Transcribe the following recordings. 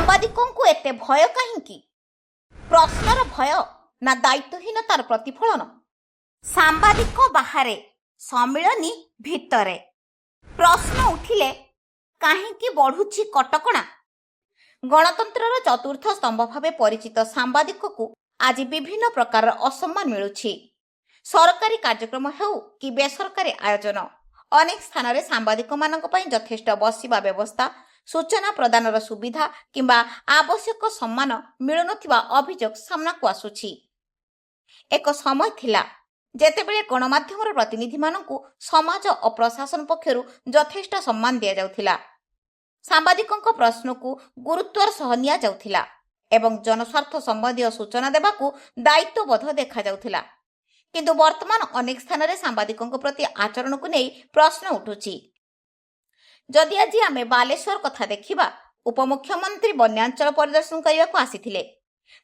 ସାମ୍ବାଦିକଙ୍କୁ ଏତେ ଭୟ କାହିଁକି? ପ୍ରଶ୍ନର ଭୟ ନା ଦାୟିତ୍ୱହୀନତାର ପ୍ରତିଫଳନ? ସାମ୍ବାଦିକ ବାହାରେ, ସମ୍ମିଳନୀ ଭିତରେ। ପ୍ରଶ୍ନ ଉଠିଲେ କାହିଁକି ବଢ଼ୁଛି କଟକଣା? ଗଣତନ୍ତ୍ରର ଚତୁର୍ଥ ସ୍ତମ୍ଭ ଭାବେ ପରିଚିତ ସାମ୍ବାଦିକକୁ ଆଜି ବିଭିନ୍ନ ପ୍ରକାରର ଅସମ୍ମାନ ମିଳୁଛି। ସରକାରୀ କାର୍ଯ୍ୟକ୍ରମ ହେଉ କି ବେସରକାରୀ ଆୟୋଜନ, ଅନେକ ସ୍ଥାନରେ ସାମ୍ବାଦିକମାନଙ୍କ ପାଇଁ ଯଥେଷ୍ଟ ବସିବା ବ୍ୟବସ୍ଥା, ସୂଚନା ପ୍ରଦାନର ସୁବିଧା କିମ୍ବା ଆବଶ୍ୟକ ସମ୍ମାନ ମିଳୁନଥିବା ଅଭିଯୋଗ ସାମ୍ନାକୁ ଆସୁଛି। ଏକ ସମୟ ଥିଲା ଯେତେବେଳେ ଗଣମାଧ୍ୟମର ପ୍ରତିନିଧିମାନଙ୍କୁ ସମାଜ ଓ ପ୍ରଶାସନ ପକ୍ଷରୁ ଯଥେଷ୍ଟ ସମ୍ମାନ ଦିଆଯାଉଥିଲା। ସାମ୍ବାଦିକଙ୍କ ପ୍ରଶ୍ନକୁ ଗୁରୁତ୍ୱର ସହ ନିଆଯାଉଥିଲା ଏବଂ ଜନସ୍ୱାର୍ଥ ସମ୍ବନ୍ଧୀୟ ସୂଚନା ଦେବାକୁ ଦାୟିତ୍ୱବୋଧ ଦେଖାଯାଉଥିଲା। କିନ୍ତୁ ବର୍ତ୍ତମାନ ଅନେକ ସ୍ଥାନରେ ସାମ୍ବାଦିକଙ୍କ ପ୍ରତି ଆଚରଣକୁ ନେଇ ପ୍ରଶ୍ନ ଉଠୁଛି। ଯଦି ଆଜି ଆମେ ବାଲେଶ୍ୱର କଥା ଦେଖିବା, ଉପମୁଖ୍ୟମନ୍ତ୍ରୀ ବନ୍ୟାଞ୍ଚଳ ପରିଦର୍ଶନ କରିବାକୁ ଆସିଥିଲେ।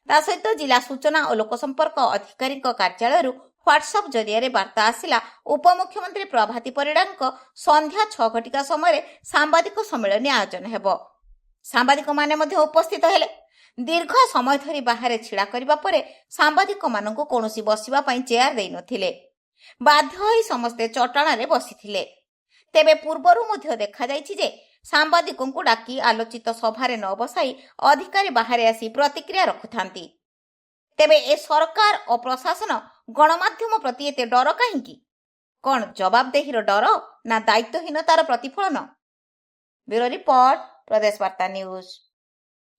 ତା ସହିତ ଜିଲ୍ଲା ସୂଚନା ଓ ଲୋକସମ୍ପର୍କ ଅଧିକାରୀଙ୍କ କାର୍ଯ୍ୟାଳୟରୁ ହ୍ୱାଟ୍ସଆପ୍ ଜରିଆରେ ବାର୍ତ୍ତା ଆସିଲା ଉପମୁଖ୍ୟମନ୍ତ୍ରୀ ପ୍ରଭାତୀ ପରିଡ଼ାଙ୍କ ସନ୍ଧ୍ୟା 6 ଘଟିକା ସମୟରେ ସାମ୍ବାଦିକ ସମ୍ମିଳନୀ ଆୟୋଜନ ହେବ। ସାମ୍ବାଦିକମାନେ ମଧ୍ୟ ଉପସ୍ଥିତ ହେଲେ। ଦୀର୍ଘ ସମୟ ଧରି ବାହାରେ ଛିଡ଼ା କରିବା ପରେ ସାମ୍ବାଦିକମାନଙ୍କୁ କୌଣସି ବସିବା ପାଇଁ ଚେୟାର ଦେଇନଥିଲେ। ବାଧ୍ୟ ହୋଇ ସମସ୍ତେ ଚଟାଣରେ ବସିଥିଲେ। ତେବେ ପୂର୍ବରୁ ମଧ୍ୟ ଦେଖାଯାଇଛି ଯେ ସାମ୍ବାଦିକଙ୍କୁ ଡାକି ଆଲୋଚିତ ସଭାରେ ନ ବସାଇ ଅଧିକାରୀ ବାହାରେ ଆସି ପ୍ରତିକ୍ରିୟା ରଖୁଥାନ୍ତି। ତେବେ ଏ ସରକାର ଓ ପ୍ରଶାସନ ଗଣମାଧ୍ୟମ ପ୍ରତି ଏତେ ଡର କାହିଁକି? କ'ଣ ଜବାବଦେହିର ଡର ନା ଦାୟିତ୍ୱହୀନତାର ପ୍ରତିଫଳନ? ବ୍ୟୁରୋ ରିପୋର୍ଟ, ପ୍ରଦେଶ ବାର୍ତ୍ତା ନ୍ୟୁଜ।